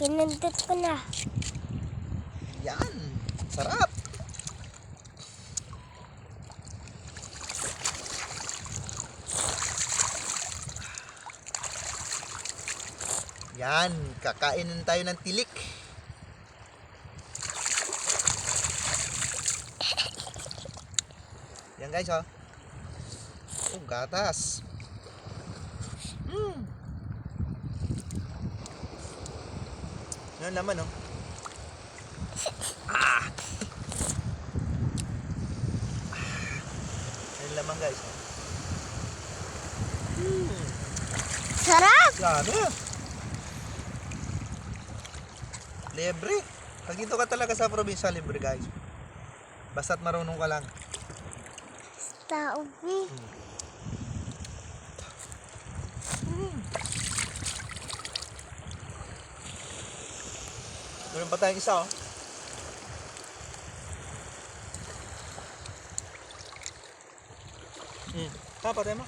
Pinindot ko na. Yan. Sarap. Yan. Kakainin tayo ng tilik. Yan guys, oh. Oh, gatas. Yan laman, oh. Yan laman, guys. Sarap! Grabe. Libre. Pag dito ka talaga sa probinsya, libre, guys. Basta't marunong ka lang. Taubi. Meron pa tayong isa, oh. Patay mo.